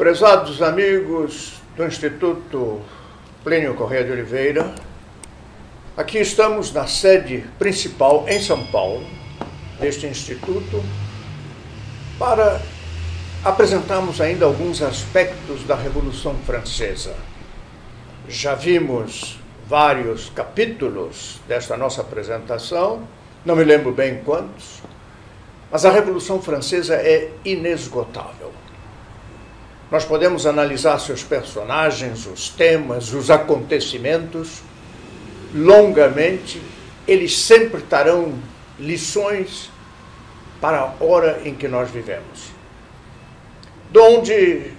Prezados amigos do Instituto Plínio Corrêa de Oliveira, aqui estamos na sede principal em São Paulo, deste Instituto, para apresentarmos ainda alguns aspectos da Revolução Francesa. Já vimos vários capítulos desta nossa apresentação, não me lembro bem quantos, mas a Revolução Francesa é inesgotável. Nós podemos analisar seus personagens, os temas, os acontecimentos longamente. Eles sempre trarão lições para a hora em que nós vivemos. De onde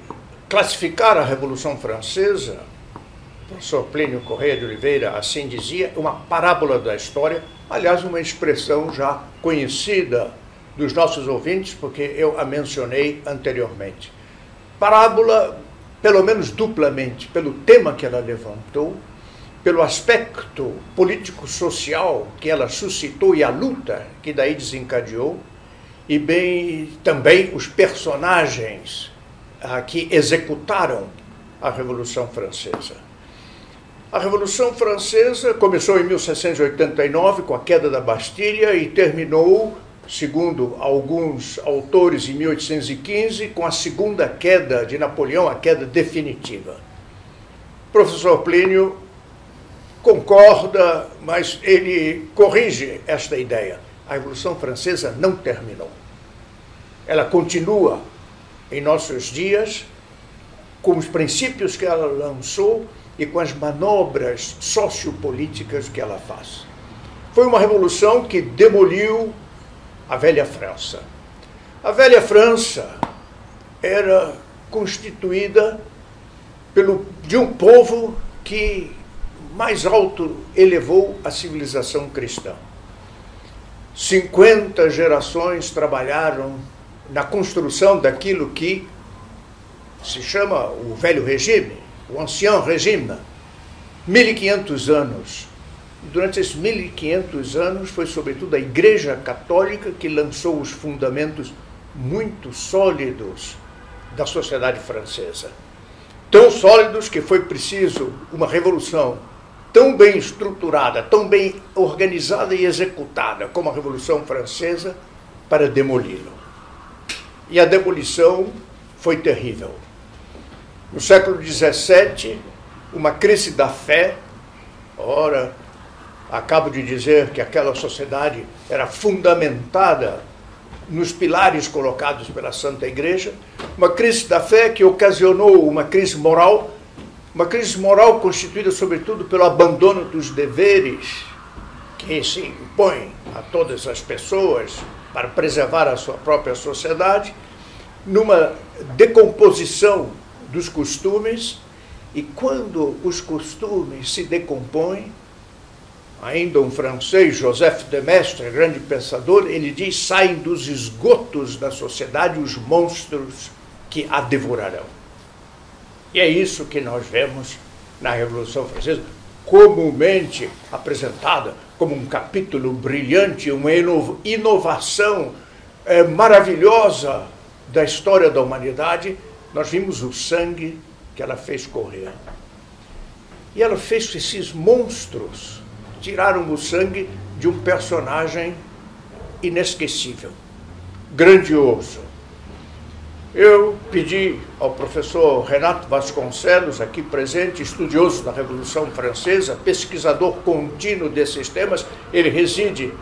classificar a Revolução Francesa, o professor Plínio Corrêa de Oliveira assim dizia, uma parábola da história, aliás, uma expressão já conhecida dos nossos ouvintes, porque eu a mencionei anteriormente. Parábola, pelo menos duplamente, pelo tema que ela levantou, pelo aspecto político-social que ela suscitou e a luta que daí desencadeou, e bem também os personagens que executaram a Revolução Francesa. A Revolução Francesa começou em 1789 com a queda da Bastilha e terminou, segundo alguns autores, em 1815, com a segunda queda de Napoleão, a queda definitiva. O professor Plínio concorda, mas ele corrige esta ideia. A Revolução Francesa não terminou. Ela continua em nossos dias com os princípios que ela lançou e com as manobras sociopolíticas que ela faz. Foi uma revolução que demoliu a velha França. A velha França era constituída de um povo que mais alto elevou a civilização cristã. 50 gerações trabalharam na construção daquilo que se chama o Velho Regime, o Ancien Régime, 1500 anos. Durante esses 1500 anos foi sobretudo a Igreja Católica que lançou os fundamentos muito sólidos da sociedade francesa. Tão sólidos que foi preciso uma revolução tão bem estruturada, tão bem organizada e executada como a Revolução Francesa para demoli-lo. E a demolição foi terrível. No século XVII, uma crise da fé, ora, acabo de dizer que aquela sociedade era fundamentada nos pilares colocados pela Santa Igreja, uma crise da fé que ocasionou uma crise moral constituída sobretudo pelo abandono dos deveres que se impõem a todas as pessoas para preservar a sua própria sociedade, numa decomposição dos costumes, e quando os costumes se decompõem, ainda um francês, Joseph de Maistre, grande pensador, ele diz: saem dos esgotos da sociedade os monstros que a devorarão. E é isso que nós vemos na Revolução Francesa, comumente apresentada como um capítulo brilhante, uma inovação maravilhosa da história da humanidade. Nós vimos o sangue que ela fez correr. E ela fez esses monstros, tiraram o sangue de um personagem inesquecível, grandioso. Eu pedi ao professor Renato Vasconcelos, aqui presente, estudioso da Revolução Francesa, pesquisador contínuo desses temas, ele reside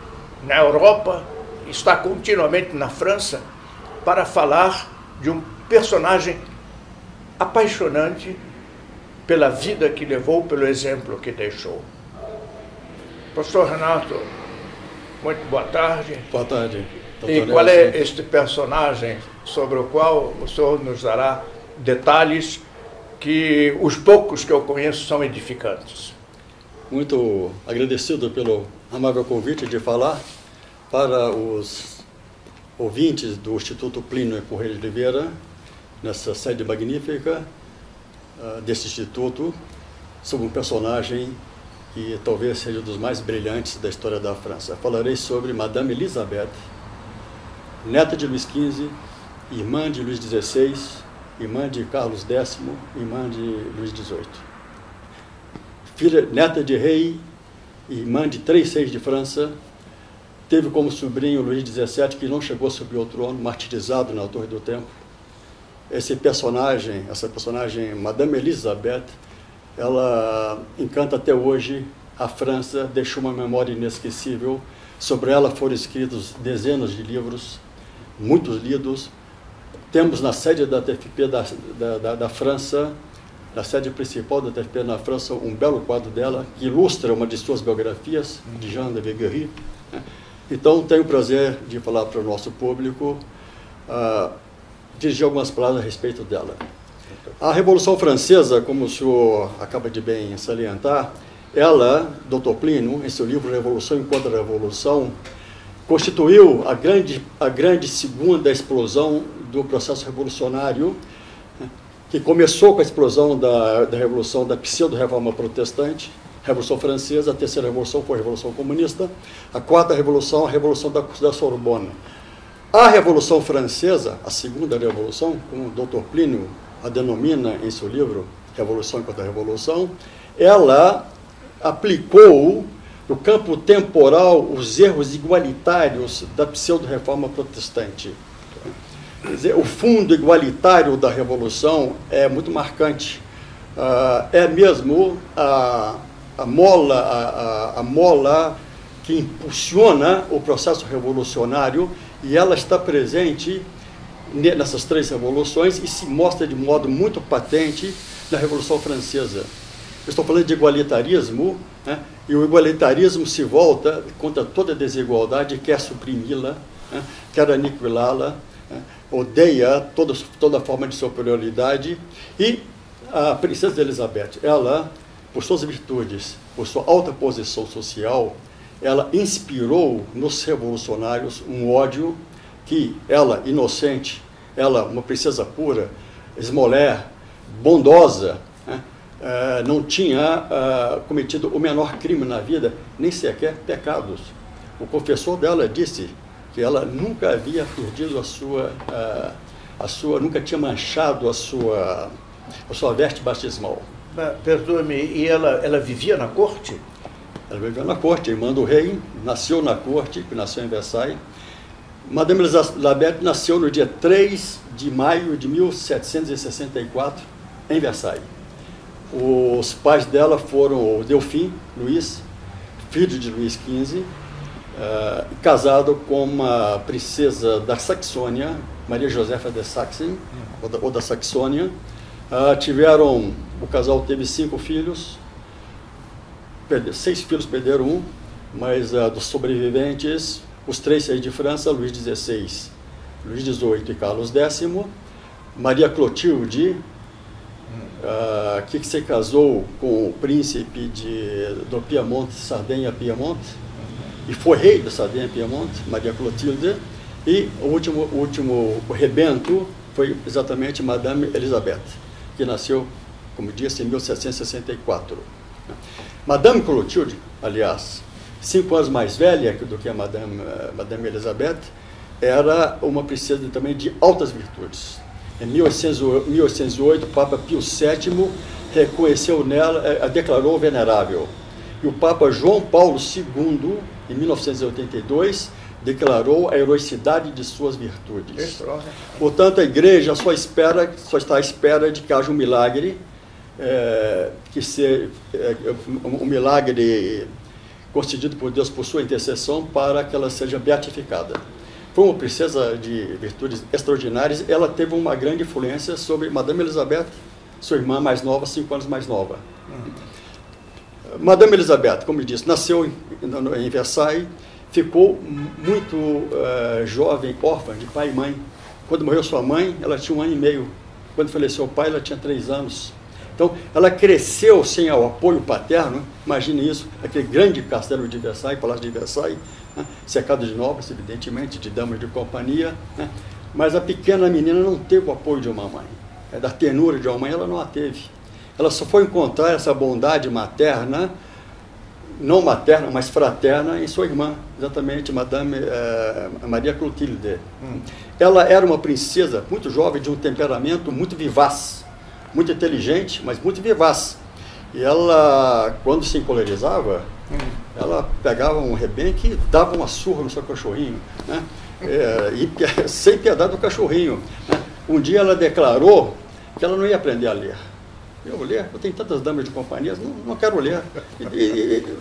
na Europa, está continuamente na França, para falar de um personagem apaixonante pela vida que levou, pelo exemplo que deixou. Professor Renato, muito boa tarde. Boa tarde. E qual é este personagem sobre o qual o senhor nos dará detalhes que os poucos que eu conheço são edificantes? Muito agradecido pelo amável convite de falar para os ouvintes do Instituto Plínio Corrêa de Oliveira, nessa sede magnífica desse instituto, sobre um personagem que talvez seja um dos mais brilhantes da história da França. Falarei sobre Madame Elisabeth, neta de Luís XV, irmã de Luís XVI irmã de Carlos X, irmã de Luís XVIII. Filha, neta de rei, irmã de 3 reis de França, teve como sobrinho Luís XVII, que não chegou a subir ao trono, martirizado na Torre do Templo. Essa personagem, Madame Elisabeth, ela encanta até hoje a França, deixou uma memória inesquecível. Sobre ela foram escritos dezenas de livros, muitos lidos. Temos na sede da TFP da França, na sede principal da TFP na França, um belo quadro dela, que ilustra uma de suas biografias, de Jeanne de Viguerie. Então, tenho o prazer de falar para o nosso público, dirigir algumas palavras a respeito dela. A Revolução Francesa, como o senhor acaba de bem salientar, ela, Dr. Plínio, em seu livro Revolução e Contra-Revolução, constituiu a grande segunda explosão do processo revolucionário, que começou com a explosão da Revolução, da pseudo-reforma protestante, Revolução Francesa. A terceira Revolução foi a Revolução Comunista, a quarta Revolução, a Revolução da Sorbona. A Revolução Francesa, a segunda Revolução, como o Dr. Plínio a denomina em seu livro Revolução e Contra-Revolução, ela aplicou no campo temporal os erros igualitários da pseudo-reforma protestante. Quer dizer, o fundo igualitário da Revolução é muito marcante. É mesmo a mola que impulsiona o processo revolucionário, e ela está presente nessas 3 revoluções e se mostra de modo muito patente na Revolução Francesa. Eu estou falando de igualitarismo, né? E o igualitarismo se volta contra toda a desigualdade, quer suprimi-la, né? Quer aniquilá-la, né? Odeia toda forma de superioridade. E a princesa Elizabeth, ela, por suas virtudes, por sua alta posição social, ela inspirou nos revolucionários um ódio que ela, inocente, ela, uma princesa pura, esmoler, bondosa, né, não tinha cometido o menor crime na vida, nem sequer pecados. O confessor dela disse que ela nunca havia perdido nunca tinha manchado a sua veste batismal. Perdoe-me, e ela vivia na corte? Ela viveu na corte, irmã do rei, nasceu na corte, nasceu em Versailles. Madame Elizabeth nasceu no dia 3 de maio de 1764, em Versailles. Os pais dela foram o Delfim Luís, filho de Luís XV, casado com uma princesa da Saxônia, Maria Josefa de Sachsen, ou da Saxônia. O casal teve 5 filhos, 6 filhos perderam um, mas dos sobreviventes, os 3 reis de França, Luís XVI, Luís XVIII e Carlos X, Maria Clotilde, que se casou com o príncipe do Piemonte, Sardenha-Piemonte, e foi rei da Sardenha-Piemonte, Maria Clotilde, e o último rebento foi exatamente Madame Elizabeth, que nasceu, como disse, em 1764. Madame Clotilde, aliás, 5 anos mais velha do que a Madame Elizabeth, era uma princesa também de altas virtudes. Em 1808, o Papa Pio VII reconheceu nela, a declarou venerável. E o Papa João Paulo II, em 1982, declarou a heroicidade de suas virtudes. Portanto, a Igreja só está à espera de que haja um milagre, um milagre concedido por Deus por sua intercessão, para que ela seja beatificada. Foi uma princesa de virtudes extraordinárias. Ela teve uma grande influência sobre Madame Elizabeth, sua irmã mais nova, 5 anos mais nova. Madame Elizabeth, como eu disse, nasceu em Versailles, ficou muito jovem, órfã de pai e mãe. Quando morreu sua mãe, ela tinha 1 ano e meio. Quando faleceu o pai, ela tinha 3 anos. Então, ela cresceu sem o apoio paterno. Imagine isso, aquele grande castelo de Versailles, Palácio de Versailles, né, cercado de nobres, evidentemente, de damas de companhia, né, mas a pequena menina não teve o apoio de uma mãe. Da ternura de uma mãe, ela não a teve. Ela só foi encontrar essa bondade materna não materna, mas fraterna em sua irmã, exatamente, Madame Maria Clotilde. Ela era uma princesa muito jovem, de um temperamento muito vivaz, muito inteligente, mas muito vivaz. E ela, quando se encolerizava, ela pegava um rebenque e dava uma surra no seu cachorrinho, né? Sem piedade do cachorrinho, né? Um dia ela declarou que ela não ia aprender a ler. Eu tenho tantas damas de companhia, não quero ler.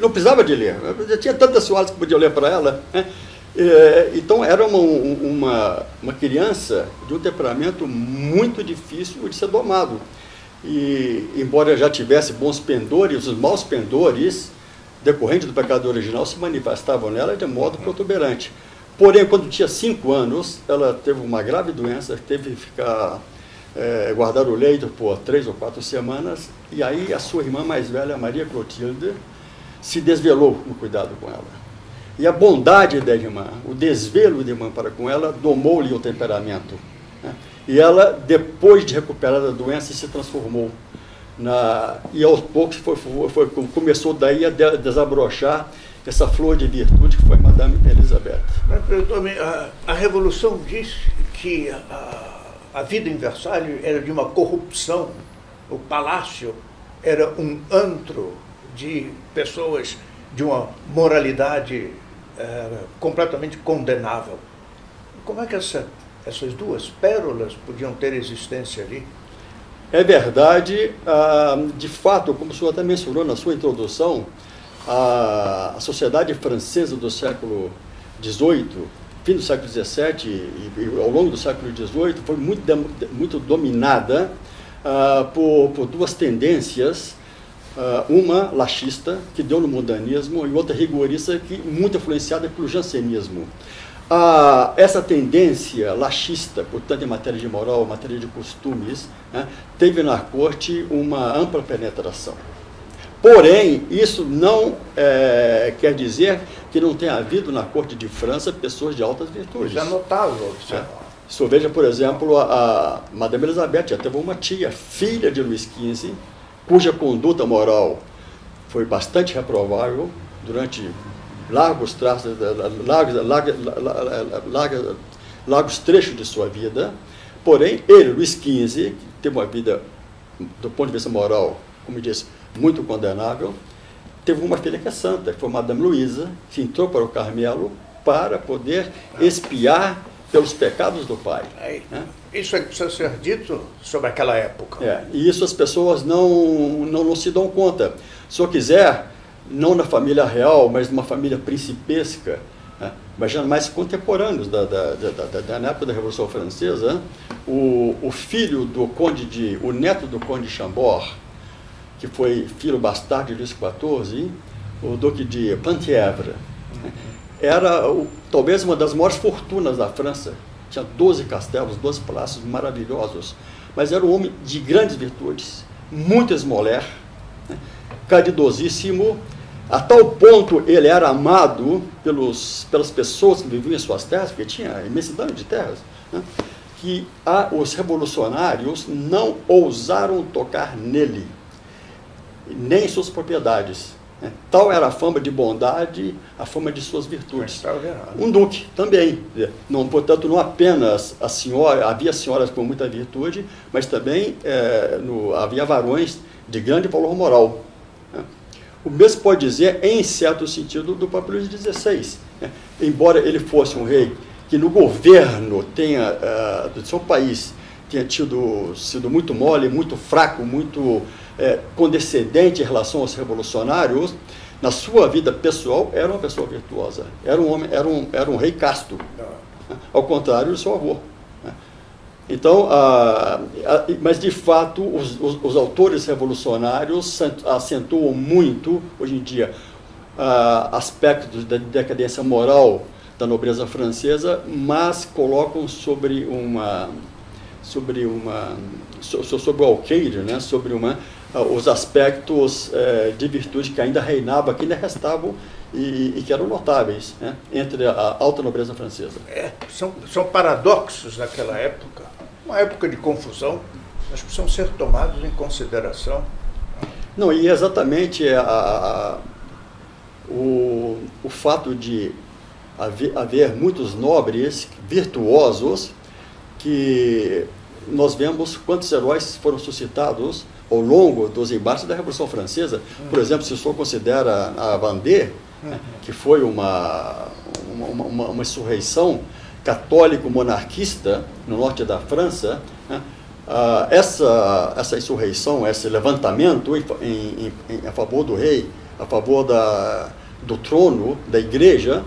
Não precisava de ler, eu tinha tantas senhoras que podiam ler para ela, né? Então era uma criança de um temperamento muito difícil de ser domado. E embora já tivesse bons pendores, os maus pendores decorrentes do pecado original se manifestavam nela de modo protuberante. Porém, quando tinha 5 anos, ela teve uma grave doença, teve que ficar guardar o leito por 3 ou 4 semanas, e aí a sua irmã mais velha, Maria Clotilde, se desvelou no cuidado com ela. E a bondade da irmã, o desvelo da irmã para com ela, domou-lhe o temperamento, né? E ela, depois de recuperar da doença, se transformou. E aos poucos começou daí a desabrochar essa flor de virtude que foi Madame Elizabeth. A Revolução disse que a vida em Versalhes era de uma corrupção. O palácio era um antro de pessoas de uma moralidade completamente condenável. Como é que essas duas pérolas podiam ter existência ali? É verdade, de fato, como o senhor até mencionou na sua introdução, a sociedade francesa do século XVIII, fim do século XVII e ao longo do século XVIII, foi muito dominada por duas tendências, uma laxista, que deu no mundanismo, e outra rigorista, muito influenciada pelo jansenismo. Essa tendência laxista, portanto, em matéria de moral, em matéria de costumes, né, teve na corte uma ampla penetração. Porém, isso não quer dizer que não tenha havido na corte de França pessoas de altas virtudes. Isso é notável. Se veja, por exemplo, a Madame Elizabeth já teve uma tia, filha de Luís XV, cuja conduta moral foi bastante reprovável durante largos trechos de sua vida. Porém, ele, Luís XV, que teve uma vida, do ponto de vista moral, como disse, muito condenável, teve uma filha que é santa, que foi Madame Luísa, que entrou para o Carmelo para poder expiar pelos pecados do pai. Né? Isso é que precisa ser dito sobre aquela época. E isso as pessoas não se dão conta. Se eu quiser, não na família real, mas numa família principesca, né? Mas já mais contemporâneos na época da Revolução Francesa, o filho do o neto do conde de Chambord, que foi filho bastardo de Luís XIV, o duque de Penthièvre, era talvez uma das maiores fortunas da França. Tinha 12 castelos, 12 palácios maravilhosos, mas era um homem de grandes virtudes, muito esmoler, né? Caridosíssimo, a tal ponto ele era amado pelas pessoas que viviam em suas terras, porque tinha imensidão de terras, né? Que os revolucionários não ousaram tocar nele, nem em suas propriedades. Tal era a fama de bondade, a fama de suas virtudes. Um duque também. Portanto, não apenas havia senhoras com muita virtude, mas também havia varões de grande valor moral. O mesmo pode dizer, em certo sentido, do próprio Luís XVI. Embora ele fosse um rei que no governo do seu país tinha sido muito mole, muito fraco, muito condescendente em relação aos revolucionários, na sua vida pessoal era uma pessoa virtuosa, era um rei casto, ao contrário do seu avô. Então, mas de fato os autores revolucionários acentuam muito hoje em dia aspectos da decadência moral da nobreza francesa, mas colocam sobre o alqueire, né, os aspectos de virtude que ainda reinavam, que ainda restavam e que eram notáveis, né, entre a alta nobreza francesa. São paradoxos daquela época, uma época de confusão, mas precisam ser tomados em consideração. Não, e exatamente o fato de haver muitos nobres virtuosos, que nós vemos quantos heróis foram suscitados ao longo dos embates da Revolução Francesa. Por exemplo, se o senhor considera a Vendée, que foi uma insurreição católico-monarquista no norte da França, né? Essa insurreição, esse levantamento a favor do rei, a favor do trono, da igreja,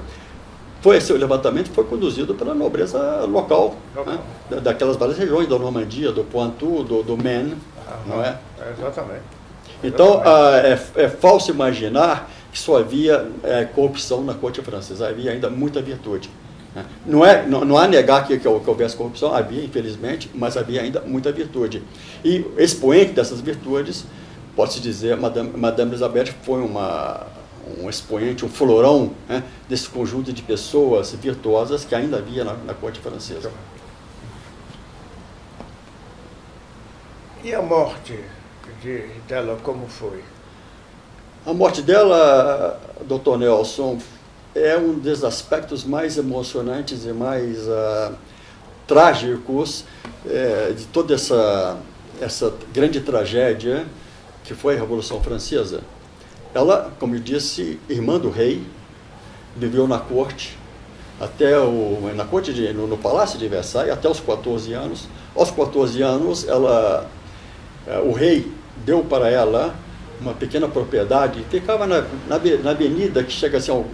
esse levantamento foi conduzido pela nobreza local, né? Daquelas várias regiões, da Normandia, do Poitou, do Maine, não é? Exatamente. Então, é falso imaginar que só havia corrupção na corte francesa, havia ainda muita virtude. Não há negar que houvesse corrupção, havia, infelizmente, mas havia ainda muita virtude. E expoente dessas virtudes, pode-se dizer, Madame Elisabeth foi um expoente, um florão, né, desse conjunto de pessoas virtuosas que ainda havia na corte francesa. E a morte dela, como foi? A morte dela, Dr. Nelson, é um dos aspectos mais emocionantes e mais trágicos de toda essa grande tragédia que foi a Revolução Francesa. Ela, como eu disse, irmã do rei, viveu na corte, no Palácio de Versailles, até os 14 anos. Aos 14 anos, o rei deu para ela uma pequena propriedade, ficava na avenida que chega assim,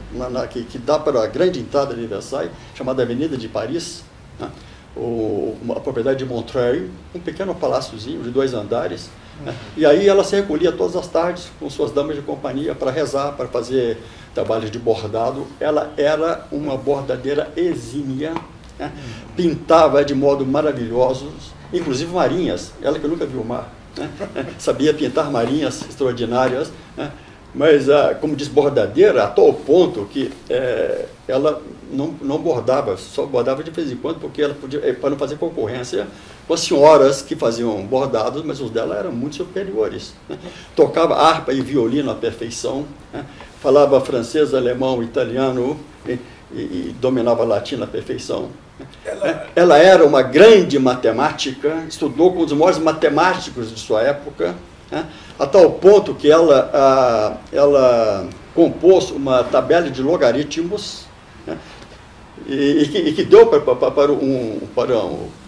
que dá para a grande entrada de Versailles, chamada Avenida de Paris, né? Uma propriedade de Montreuil, um pequeno paláciozinho de 2 andares, né? E aí ela se recolhia todas as tardes com suas damas de companhia para rezar, para fazer trabalhos de bordado. Ela era uma bordadeira exímia, né? Pintava de modo maravilhoso, inclusive marinhas, ela que nunca viu o mar. Né? Sabia pintar marinhas extraordinárias, né? Mas, como diz, bordadeira, a tal ponto que ela não bordava, só bordava de vez em quando, porque ela podia, para não fazer concorrência com as senhoras que faziam bordados, mas os dela eram muito superiores. Né? Tocava harpa e violino à perfeição, né? Falava francês, alemão, italiano e dominava latim à perfeição. Ela era uma grande matemática, estudou com os maiores matemáticos de sua época, né? A tal ponto que ela compôs uma tabela de logaritmos, né? e que deu para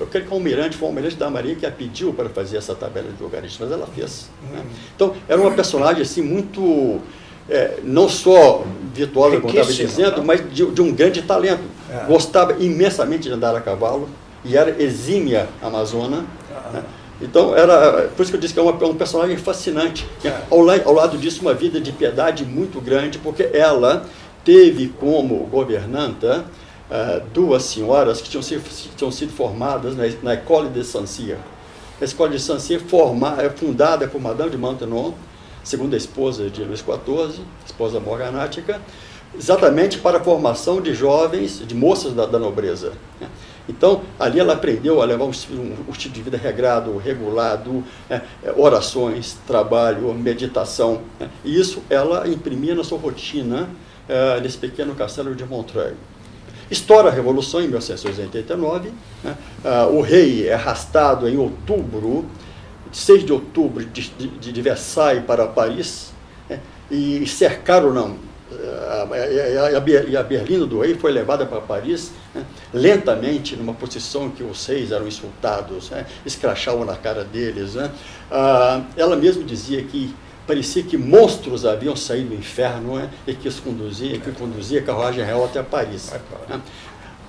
aquele almirante, foi o almirante da Marinha que a pediu para fazer essa tabela de logaritmos, mas ela fez. Né? Então, era uma personagem assim muito... não só virtuosa, como estava dizendo, mas de um grande talento. Gostava imensamente de andar a cavalo e era exímia amazona. Né? Então, por isso que eu disse que é um personagem fascinante. Ao lado disso, uma vida de piedade muito grande, porque ela teve como governanta 2 senhoras que tinham sido formadas na École de Saint-Cyr. A Escola de Saint-Cyr fundada por Madame de Maintenon, segunda esposa de Luís XIV, esposa morganática, exatamente para a formação de jovens, de moças da nobreza. Então, ali ela aprendeu a levar um estilo de vida regrado, regulado, orações, trabalho, meditação. E isso ela imprimia na sua rotina, nesse pequeno castelo de Montreuil. Estoura a Revolução em 1789, né? O rei é arrastado em outubro, 6 de outubro, de Versailles para Paris, né? E cercaram, e a berlina do rei foi levada para Paris, né? Lentamente, numa posição que os reis eram insultados, né? Escrachavam na cara deles. Né? Ela mesma dizia que parecia que monstros haviam saído do inferno, né? E que conduzia a carruagem real até Paris. Né?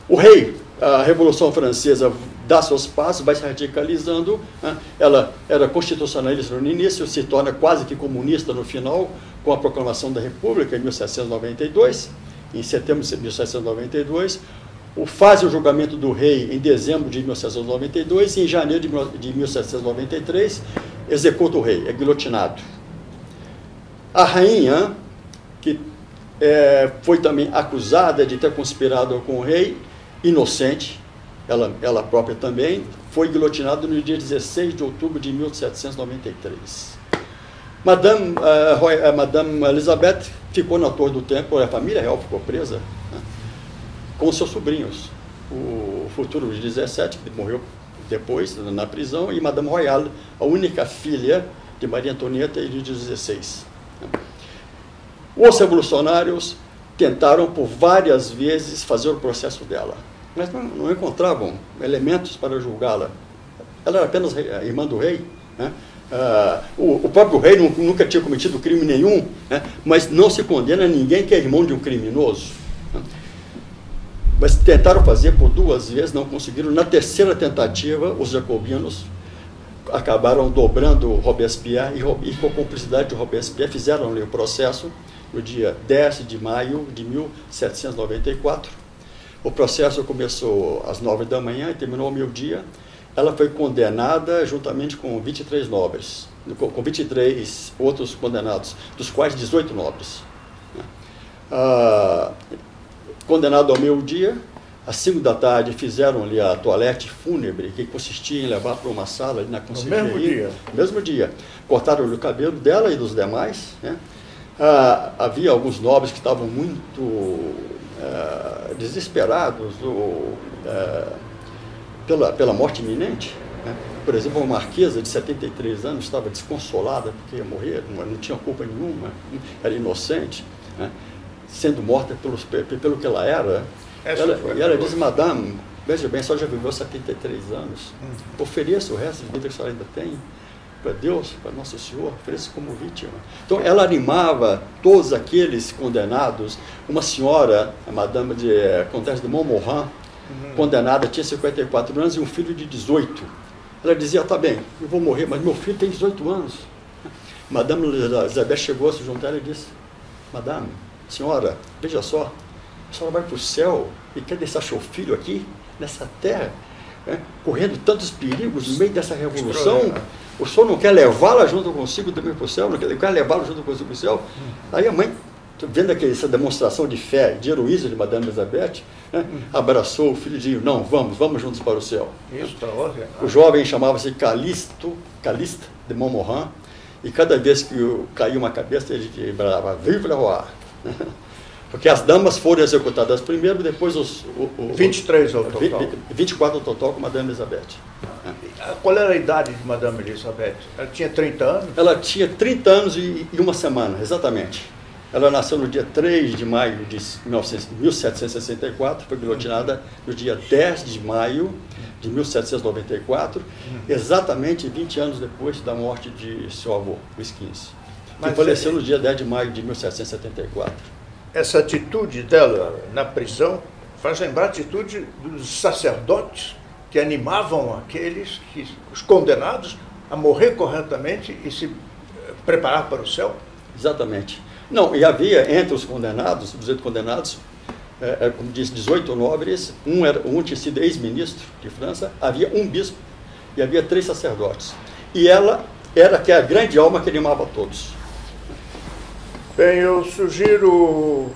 O rei, a Revolução Francesa dá seus passos, vai se radicalizando, né? Ela era constitucionalista no início, se torna quase que comunista no final, com a proclamação da República em 1792, em setembro de 1792, faz o julgamento do rei em dezembro de 1792 e em janeiro de 1793 executa o rei, é guilhotinado. A rainha, que foi também acusada de ter conspirado com o rei, inocente, ela própria também, foi guilhotinada no dia 16 de outubro de 1793. Madame Elizabeth ficou na Torre do Templo, a família real ficou presa, né, com seus sobrinhos. O futuro Luís XVII, que morreu depois na prisão, e Madame Royale, a única filha de Maria Antonieta e de XVI. Os revolucionários tentaram por várias vezes fazer o processo dela, mas não encontravam elementos para julgá-la. Ela era apenas a irmã do rei, né? O próprio rei nunca tinha cometido crime nenhum, né? Mas não se condena ninguém que é irmão de um criminoso. Né? Mas tentaram fazer por 2 vezes, não conseguiram. Na terceira tentativa, os jacobinos acabaram dobrando Robespierre e com a cumplicidade de Robespierre fizeram-lhe o processo no dia 10 de maio de 1794. O processo começou às 9 da manhã e terminou ao meio-dia. Ela foi condenada juntamente com 23 nobres, com 23 outros condenados, dos quais 18 nobres. Condenado ao meio-dia, às 5 da tarde fizeram-lhe a toalete fúnebre, que consistia em levar para uma sala ali na conselheria. No mesmo dia? No mesmo dia. Cortaram-lhe o cabelo dela e dos demais, né? Havia alguns nobres que estavam muito desesperados pela morte iminente, né? Por exemplo, uma marquesa de 73 anos estava desconsolada porque ia morrer, não tinha culpa nenhuma, era inocente, né? Sendo morta pelo que ela era. E ela disse: Madame, veja bem, a senhora já viveu 73 anos, ofereça o resto de vida que a senhora ainda tem para Deus, para Nosso Senhor, ofereça como vítima. Então ela animava todos aqueles condenados. Uma senhora, a Madame Comtesse de Montmorin, condenada, tinha 54 anos e um filho de 18. Ela dizia: tá bem, eu vou morrer, mas meu filho tem 18 anos. Madame Elizabeth chegou a se juntar e disse: Madame, senhora, veja só, a senhora vai para o céu e quer deixar seu filho aqui, nessa terra, né, correndo tantos perigos no meio dessa revolução? O senhor não quer levá-la junto consigo também para o céu? Não quer levá-la junto consigo para o céu? Aí a mãe, vendo essa demonstração de fé, de heroísmo de Madame Elizabeth, né, abraçou o filho e disse: não, vamos juntos para o céu. O jovem chamava-se Calista de Montmorin, e cada vez que caía uma cabeça, ele vibrava: Vive le roi! Porque as damas foram executadas primeiro, depois 23 ao total. 24 ao total com Madame Elizabeth. Qual era a idade de Madame Elizabeth? Ela tinha 30 anos? Ela tinha 30 anos e 1 semana, exatamente. Ela nasceu no dia 3 de maio de 1764, foi guilhotinada no dia 10 de maio de 1794, exatamente 20 anos depois da morte de seu avô, Luís XV, que faleceu no dia 10 de maio de 1774. Essa atitude dela na prisão faz lembrar a atitude dos sacerdotes que animavam os condenados a morrer corretamente e se preparar para o céu? Exatamente. Não, e havia entre os condenados, 18 condenados, como disse, 18 nobres, um tinha sido ex-ministro de França, havia um bispo e havia 3 sacerdotes. E ela era que a grande alma que animava todos. Bem, eu sugiro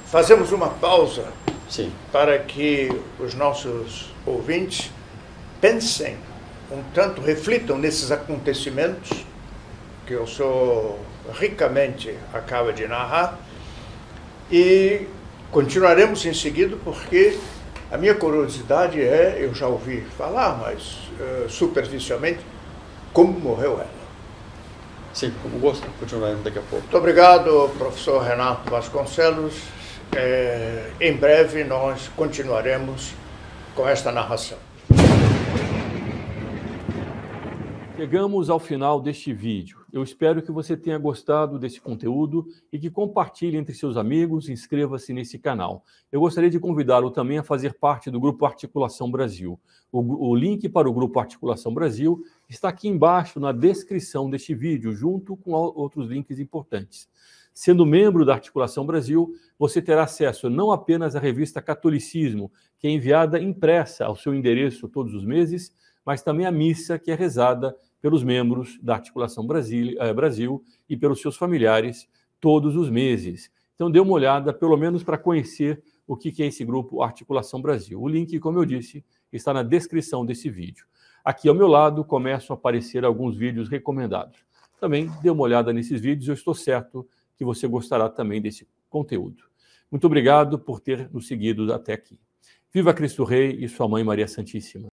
fazemos uma pausa. Sim. Para que os nossos ouvintes pensem um tanto, reflitam nesses acontecimentos que o senhor ricamente acaba de narrar, e continuaremos em seguida, porque a minha curiosidade eu já ouvi falar, mas superficialmente, como morreu ela. Sim, como gosto, continuaremos daqui a pouco. Muito obrigado, professor Renato Vasconcelos. Em breve nós continuaremos com esta narração. Chegamos ao final deste vídeo. Eu espero que você tenha gostado desse conteúdo e que compartilhe entre seus amigos e inscreva-se nesse canal. Eu gostaria de convidá-lo também a fazer parte do Grupo Articulação Brasil. O link para o Grupo Articulação Brasil está aqui embaixo na descrição deste vídeo, junto com outros links importantes. Sendo membro da Articulação Brasil, você terá acesso não apenas à revista Catolicismo, que é enviada impressa ao seu endereço todos os meses, mas também a missa que é rezada pelos membros da Articulação Brasil e pelos seus familiares todos os meses. Então dê uma olhada, pelo menos para conhecer o que é esse grupo Articulação Brasil. O link, como eu disse, está na descrição desse vídeo. Aqui ao meu lado começam a aparecer alguns vídeos recomendados. também dê uma olhada nesses vídeos. Eu estou certo que você gostará também desse conteúdo. Muito obrigado por ter nos seguido até aqui. Viva Cristo Rei e sua Mãe Maria Santíssima.